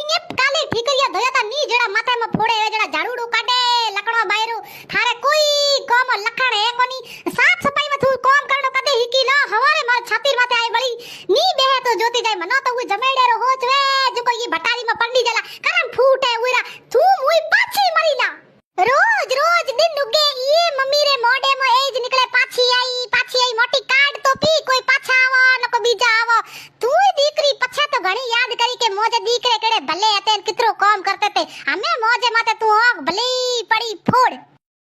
મીને કાલે ઠીકરિયા ધોયા તા ની જડા માથામાં ફોડે એ જડા ઝાડુડું કાઢે લકડો બાયરું થારે કોઈ કોમ લખાણ હે કોની સાફ સફાઈમાં તું કોમ કરનો કદે હીકી લા હવારે માર છાતીર માથે આઈ વળી ની બેહે તો જોતી જાય મનો તો હું જમેડેરો હોચ વે જો કોઈ ભટારીમાં પડી જલા કરમ ફૂટે ઉરા તું મુઈ પાછી મરી લા રોજ રોજ દિન ઉગે ઈ મમ્મી રે મોઢે માં એજ નીકળે પાછી આઈ મોટી કાર્ડ તો પી કોઈ પાછા આવો ન કોઈ બીજા આવો તું દીકરી પછે તો ઘણી યાદ કરી કે મોજે દીકરે કેડે ભલે હતે કિતરો કામ કરતે તે અમે મોજે માતે તું હોક ભલે પડી ફોડ